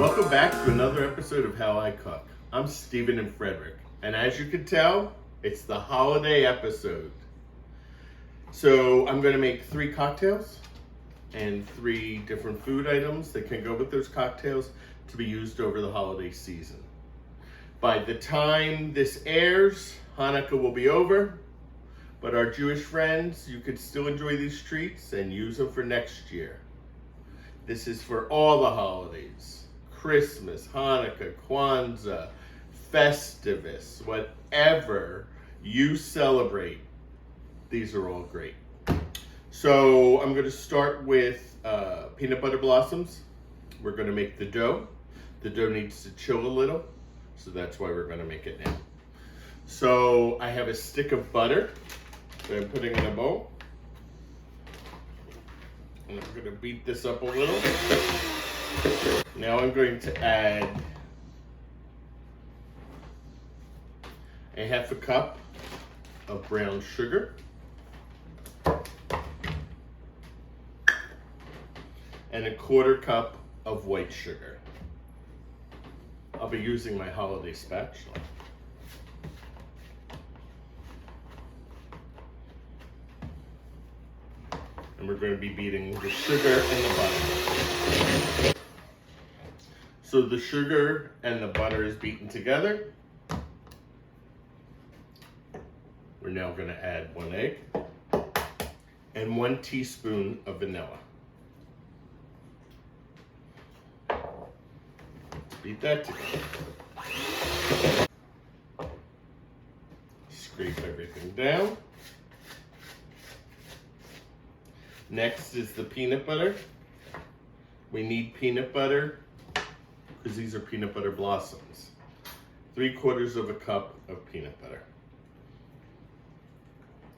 Welcome back to another episode of How I Cook. I'm Stephen and Frederick, and as you can tell, it's the holiday episode. So I'm going to make 3 cocktails and 3 different food items that can go with those cocktails to be used over the holiday season. By the time this airs, Hanukkah will be over, but our Jewish friends, you could still enjoy these treats and use them for next year. This is for all the holidays: Christmas, Hanukkah, Kwanzaa, Festivus, whatever you celebrate. These are all great. So I'm going to start with peanut butter blossoms. We're going to make the dough. The dough needs to chill a little, so that's why we're going to make it now. So I have a stick of butter that I'm putting in a bowl. And I'm going to beat this up a little. Now I'm going to add a half a cup of brown sugar and a quarter cup of white sugar. I'll be using my holiday spatula. And we're going to be beating the sugar and the butter. So the sugar and the butter is beaten together. We're now going to add 1 egg and 1 teaspoon of vanilla. Beat that together. Scrape everything down. Next is the peanut butter. We need peanut butter because these are peanut butter blossoms. 3/4 of a cup of peanut butter.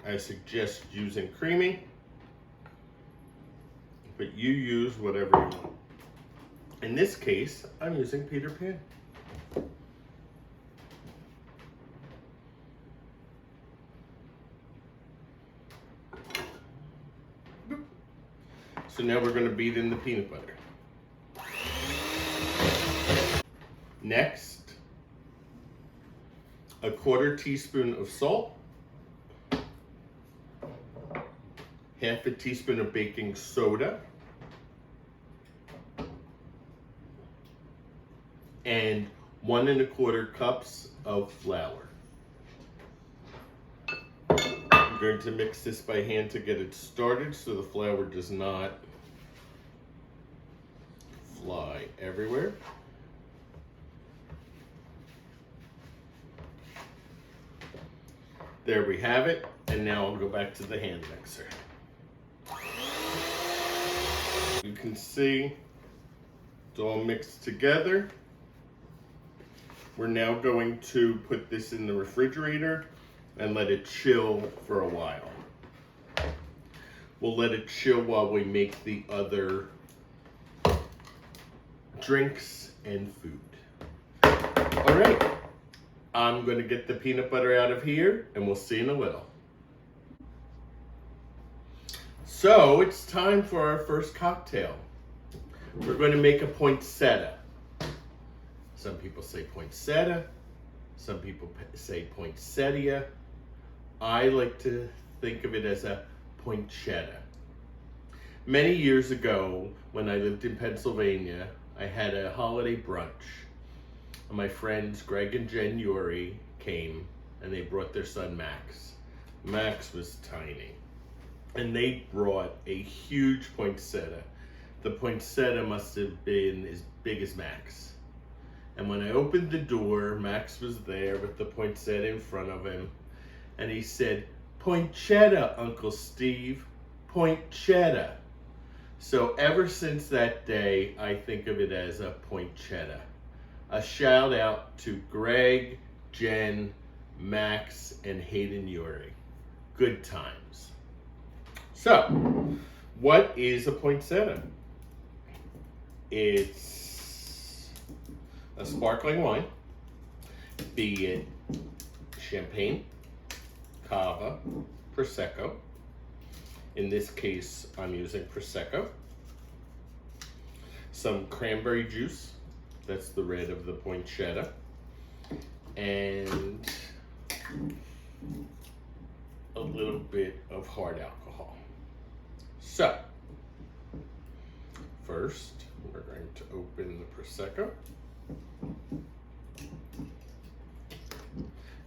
I suggest using creamy, but you use whatever you want. In this case, I'm using Peter Pan. So now we're going to beat in the peanut butter. Next, a 1/4 teaspoon of salt, half a teaspoon of baking soda, and 1 1/4 cups of flour. I'm going to mix this by hand to get it started so the flour does not fly everywhere. There we have it, and now I'll go back to the hand mixer. You can see it's all mixed together. We're now going to put this in the refrigerator and let it chill for a while. We'll let it chill while we make the other drinks and food. All right, I'm going to get the peanut butter out of here and we'll see in a little. So it's time for our first cocktail. We're going to make a poinsettia. Some people say poinsettia, some people say poinsettia. I like to think of it as a poinsettia. Many years ago, when I lived in Pennsylvania, I had a holiday brunch. And my friends Greg and Jen Uri came and they brought their son Max. Max was tiny. And they brought a huge poinsettia. The poinsettia must have been as big as Max. And when I opened the door, Max was there with the poinsettia in front of him. And he said, "Poinsettia, Uncle Steve, poinsettia." So ever since that day, I think of it as a poinsettia. A shout out to Greg, Jen, Max, and Hayden Uri. Good times. So, what is a poinsettia? It's a sparkling wine, be it champagne, cava, prosecco. In this case, I'm using prosecco. Some cranberry juice, That's the red of the poinsettia. And a little bit of hard alcohol. So, first, we're going to open the Prosecco.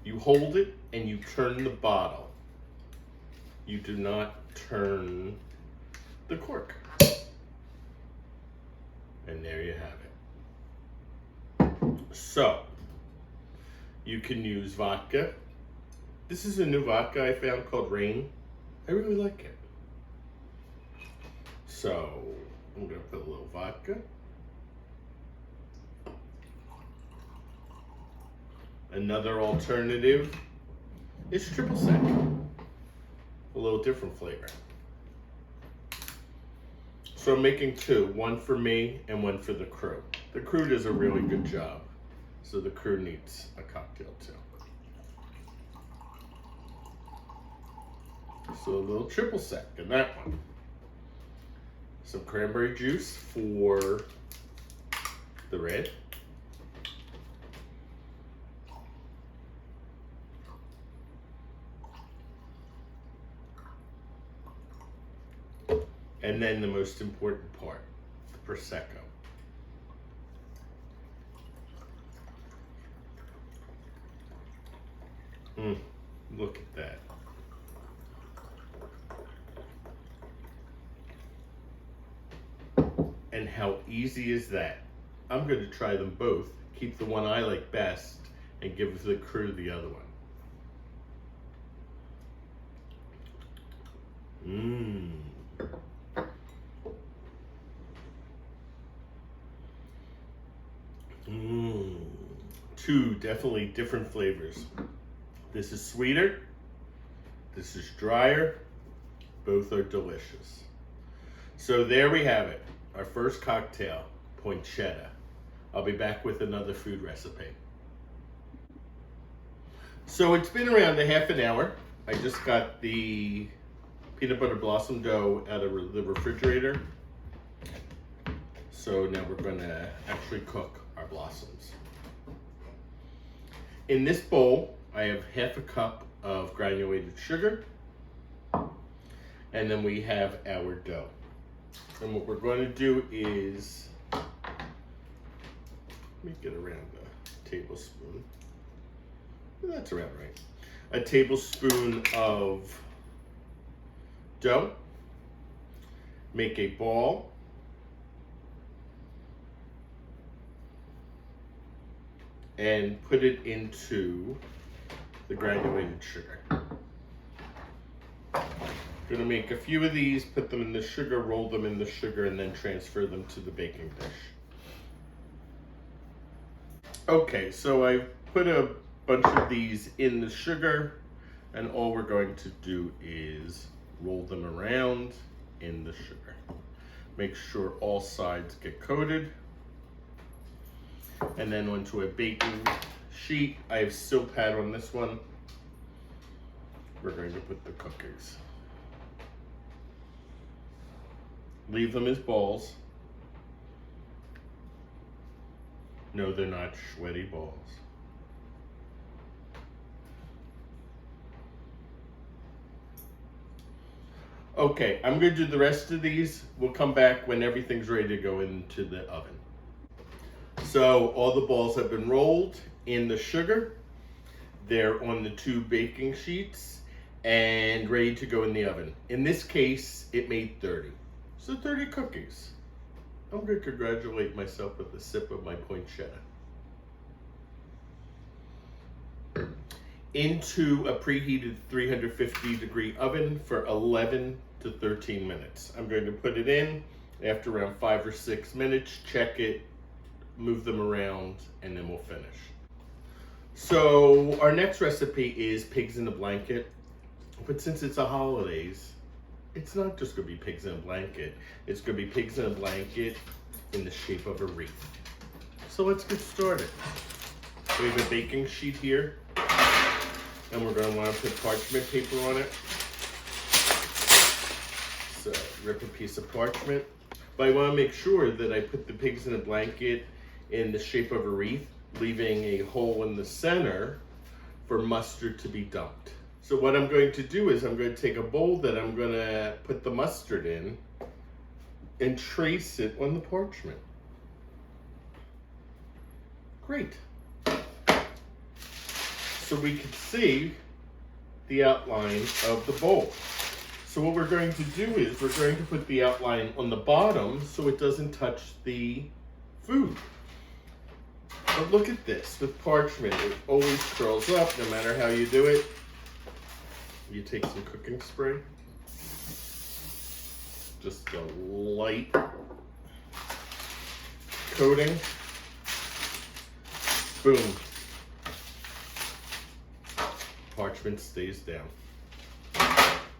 You hold it and you turn the bottle. You do not turn the cork. And there you have it. So, you can use vodka. This is a new vodka I found called Rain. I really like it. So, I'm gonna put a little vodka. Another alternative is triple sec. A little different flavor. So I'm making two, one for me and one for the crew. The crew does a really good job, so the crew needs a cocktail too. So a little triple sec in that one. Some cranberry juice for the red. And then the most important part, the Prosecco. Look at that. And how easy is that? I'm going to try them both, keep the one I like best, and give the crew the other one. Two definitely different flavors. This is sweeter, this is drier, both are delicious. So there we have it, our first cocktail, poinsettia. I'll be back with another food recipe. So it's been around a half an hour. I just got the peanut butter blossom dough out of the refrigerator. So now we're gonna actually cook our blossoms. In this bowl, I have half a cup of granulated sugar, and then we have our dough. And what we're going to do is, let me get around a tablespoon. That's around right. A tablespoon of dough. Make a ball. And put it into the granulated sugar. Gonna make a few of these, put them in the sugar, roll them in the sugar, and then transfer them to the baking dish. Okay, so I put a bunch of these in the sugar, and all we're going to do is roll them around in the sugar. Make sure all sides get coated. And then onto a baking sheet. I have silk pad on this one. We're going to put the cookies. Leave them as balls. No, they're not sweaty balls. Okay, I'm going to do the rest of these. We'll come back when everything's ready to go into the oven. So all the balls have been rolled in the sugar. They're on the two baking sheets and ready to go in the oven. In this case, it made 30. So 30 cookies. I'm going to congratulate myself with a sip of my poinsettia. Into a preheated 350-degree oven for 11 to 13 minutes. I'm going to put it in after around 5 or 6 minutes, check it, move them around, and then we'll finish. So our next recipe is pigs in a blanket, but since it's the holidays, it's not just gonna be pigs in a blanket, it's gonna be pigs in a blanket in the shape of a wreath. So let's get started. We have a baking sheet here, and we're gonna wanna put parchment paper on it. So rip a piece of parchment, but I wanna make sure that I put the pigs in a blanket in the shape of a wreath, leaving a hole in the center for mustard to be dumped. So what I'm going to do is I'm going to take a bowl that I'm going to put the mustard in and trace it on the parchment. Great. So we can see the outline of the bowl. So what we're going to do is we're going to put the outline on the bottom so it doesn't touch the food. But look at this, with parchment, it always curls up no matter how you do it. You take some cooking spray, just a light coating, boom, parchment stays down.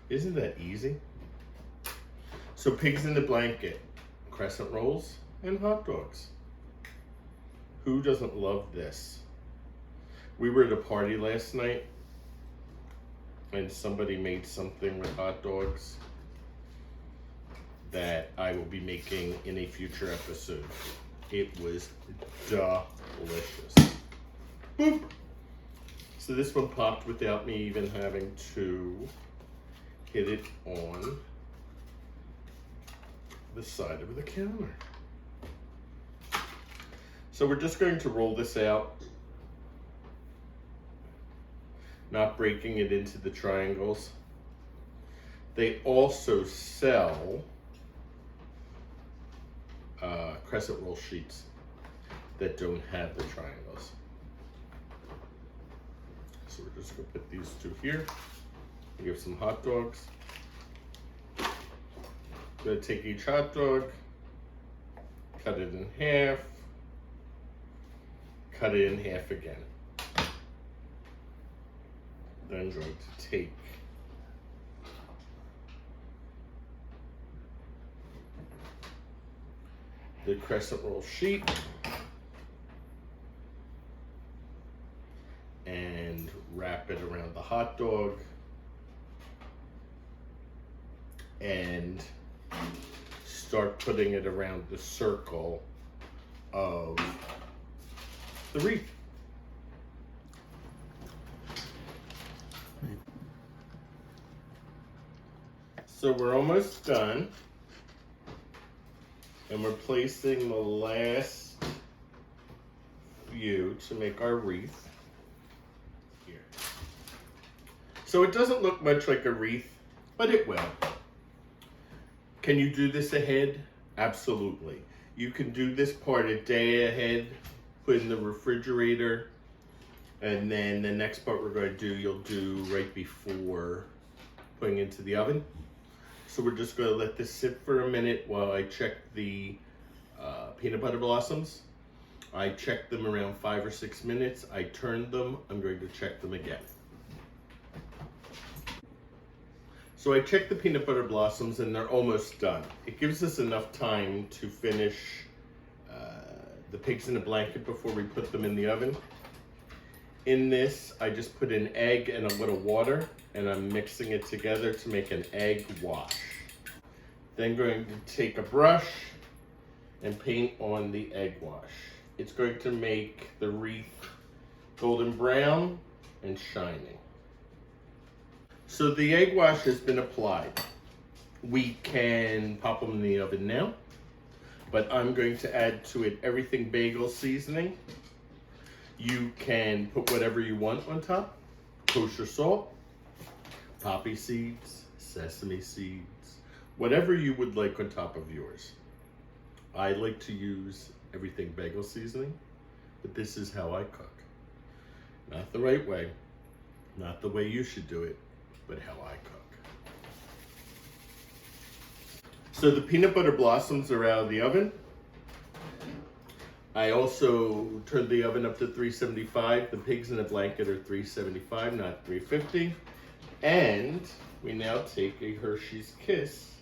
Isn't that easy? So pigs in the blanket, crescent rolls, and hot dogs. Who doesn't love this? We were at a party last night and somebody made something with hot dogs that I will be making in a future episode. It was delicious. Boop! So this one popped without me even having to hit it on the side of the counter. So we're just going to roll this out, not breaking it into the triangles. They also sell crescent roll sheets that don't have the triangles. So we're just gonna put these two here. We have some hot dogs. Gonna take each hot dog, cut it in half, cut it in half again. Then I'm going to take the crescent roll sheet and wrap it around the hot dog and start putting it around the circle of the wreath. So we're almost done, and we're placing the last few to make our wreath here. So it doesn't look much like a wreath, but it will. Can you do this ahead? Absolutely. You can do this part a day ahead, put in the refrigerator, and then the next part we're going to do, you'll do right before putting into the oven. So we're just going to let this sit for a minute while I check the peanut butter blossoms. I checked them around 5 or 6 minutes. I turned them. I'm going to check them again. So I checked the peanut butter blossoms and they're almost done. It gives us enough time to finish the pigs in a blanket before we put them in the oven. In this, I just put an egg and a little water, and I'm mixing it together to make an egg wash. Then going to take a brush and paint on the egg wash. It's going to make the wreath golden brown and shining. So the egg wash has been applied. We can pop them in the oven now, but I'm going to add to it everything bagel seasoning. You can put whatever you want on top. Kosher salt, poppy seeds, sesame seeds, whatever you would like on top of yours. I like to use everything bagel seasoning, but this is how I cook. Not the right way, not the way you should do it, but how I cook. So the peanut butter blossoms are out of the oven. I also turned the oven up to 375. The pigs in a blanket are 375, not 350. And we now take a Hershey's Kiss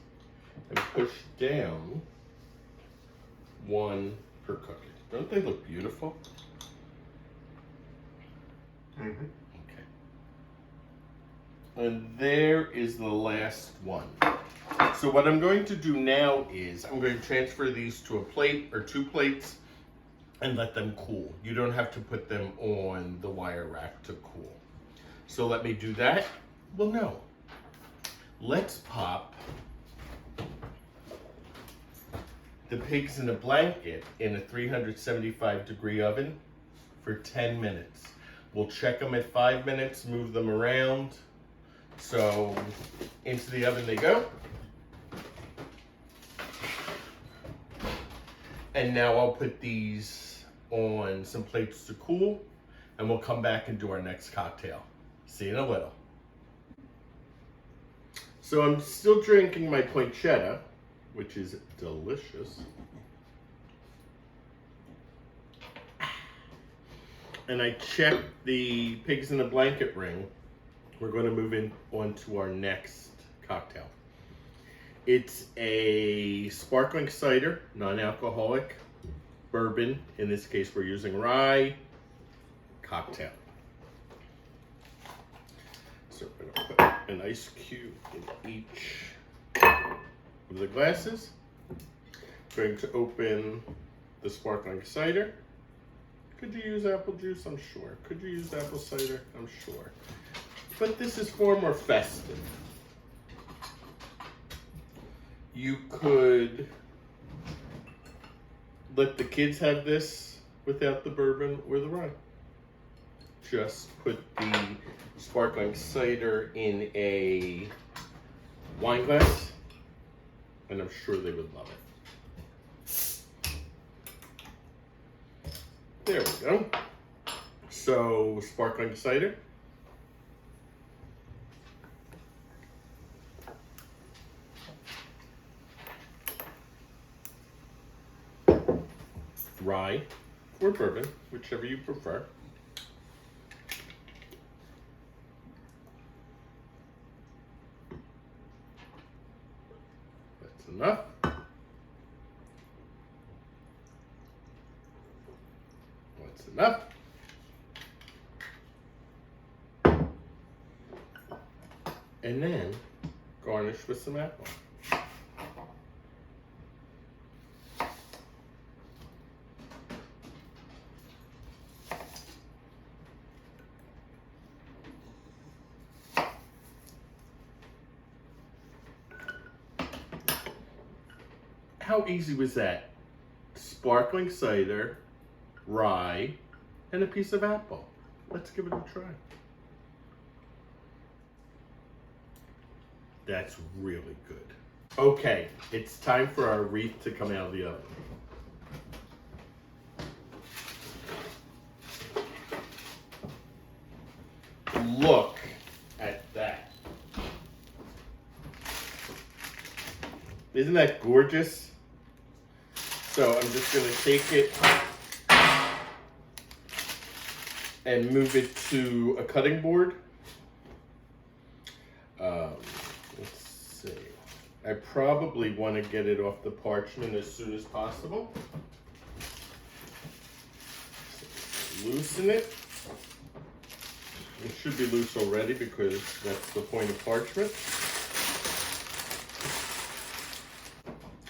and push down one per cookie. Don't they look beautiful? Mm-hmm. Okay. And there is the last one. So what I'm going to do now is I'm going to transfer these to a plate or 2 plates. and let them cool. You don't have to put them on the wire rack to cool. So let me do that? Well, no. Let's pop the pigs in a blanket in a 375-degree oven for 10 minutes. We'll check them at 5 minutes, move them around. So into the oven they go. And now I'll put these on some plates to cool, and we'll come back and do our next cocktail. See you in a little. So I'm still drinking my poinsettia, which is delicious. And I checked the pigs in a blanket ring. We're going to move on to our next cocktail. It's a sparkling cider, non-alcoholic, bourbon. In this case, we're using rye cocktail. So we're going to put an ice cube in each of the glasses. Going to open the sparkling cider. Could you use apple juice? I'm sure. Could you use apple cider? I'm sure. But this is far more festive. You could let the kids have this without the bourbon or the rye. Just put the sparkling cider in a wine glass, and I'm sure they would love it. There we go. So, sparkling cider. Rye or bourbon, whichever you prefer. That's enough. That's enough. And then garnish with some apple. How easy was that? Sparkling cider, rye, and a piece of apple. Let's give it a try. That's really good. Okay, it's time for our wreath to come out of the oven. Look at that. Isn't that gorgeous? So I'm just going to take it and move it to a cutting board. Let's see. I probably want to get it off the parchment as soon as possible. Loosen it. It should be loose already because that's the point of parchment.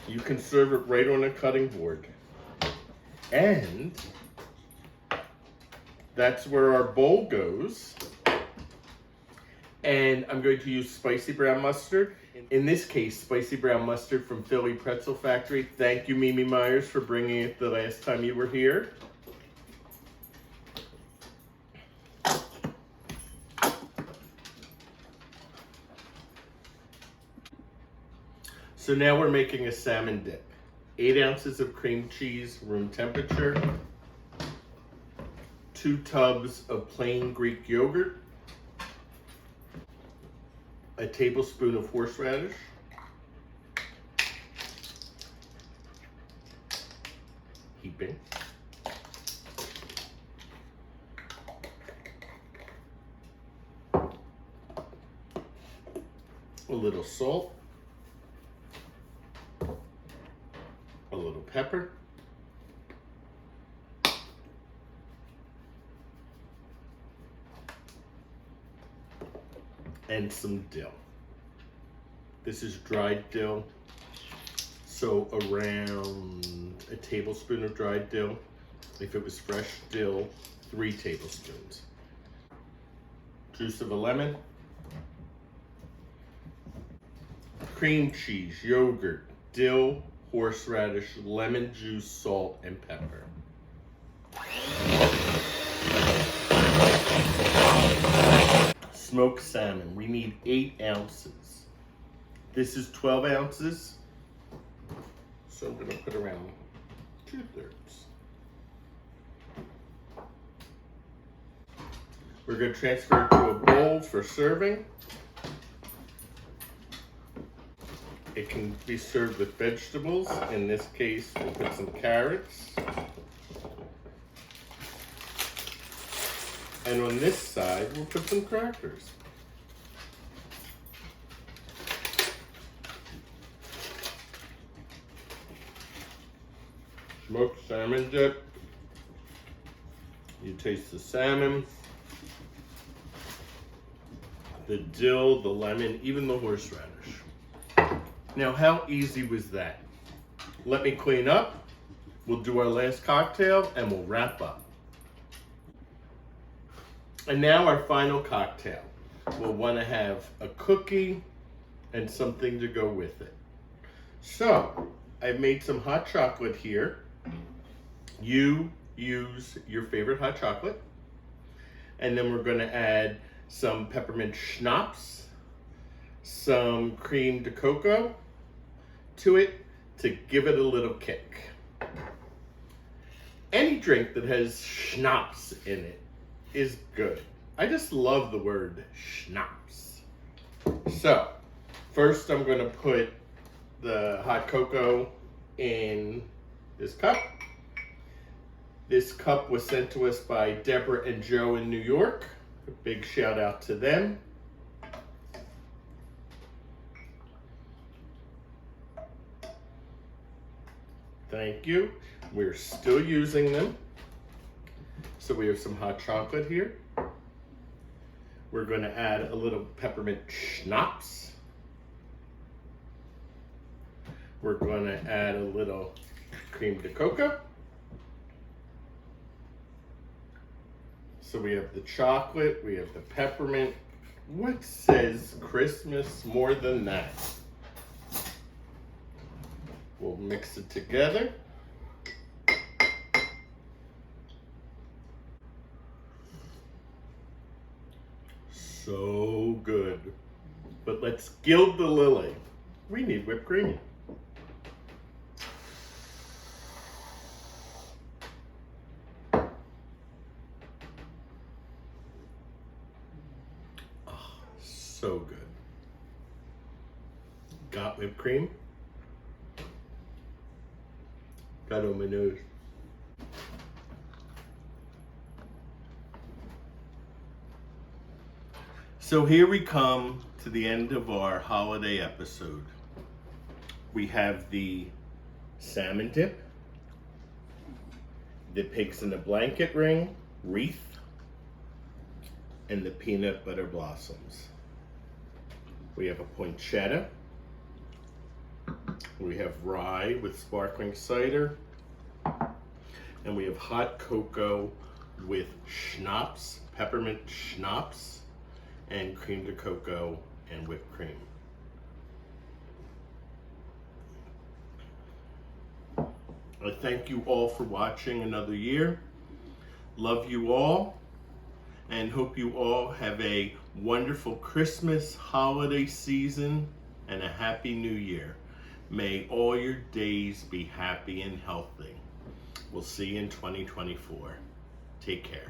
You can serve it right on a cutting board. And that's where our bowl goes. And I'm going to use spicy brown mustard. In this case, spicy brown mustard from Philly Pretzel Factory. Thank you, Mimi Myers, for bringing it the last time you were here. So now we're making a salmon dip. 8 ounces of cream cheese, room temperature. 2 tubs of plain Greek yogurt. A tablespoon of horseradish. Heaping. A little salt. A little pepper. And some dill. This is dried dill, so around a tablespoon of dried dill. If it was fresh dill, 3 tablespoons. Juice of a lemon. Cream cheese, yogurt, dill, horseradish, lemon juice, salt, and pepper. Smoked salmon, we need 8 ounces. This is 12 ounces, so I'm gonna put around 2/3. We're gonna transfer it to a bowl for serving. It can be served with vegetables. In this case, we'll put some carrots. And on this side, we'll put some crackers. Smoked salmon dip. You taste the salmon, the dill, the lemon, even the horseradish. Now, how easy was that? Let me clean up. We'll do our last cocktail and we'll wrap up. And now our final cocktail. We'll want to have a cookie and something to go with it. So, I've made some hot chocolate here. You use your favorite hot chocolate. And then we're going to add some peppermint schnapps, some cream de cocoa to it to give it a little kick. Any drink that has schnapps in it is good. I just love the word schnapps. So, first I'm going to put the hot cocoa in this cup. This cup was sent to us by Deborah and Joe in New York. A big shout out to them. Thank you. We're still using them. So we have some hot chocolate here. We're going to add a little peppermint schnapps. We're going to add a little cream de cocoa. So we have the chocolate, we have the peppermint. What says Christmas more than that? We'll mix it together. So good. But let's gild the lily. We need whipped cream. Oh, so good. Got whipped cream? Got on my nose. So here we come to the end of our holiday episode. We have the salmon dip, the pigs in a blanket ring, wreath, and the peanut butter blossoms. We have a poinsettia. We have rye with sparkling cider. And we have hot cocoa with schnapps, peppermint schnapps, and cream de cocoa and whipped cream. I thank you all for watching another year. Love you all and hope you all have a wonderful Christmas holiday season and a happy new year. May all your days be happy and healthy. We'll see you in 2024. Take care.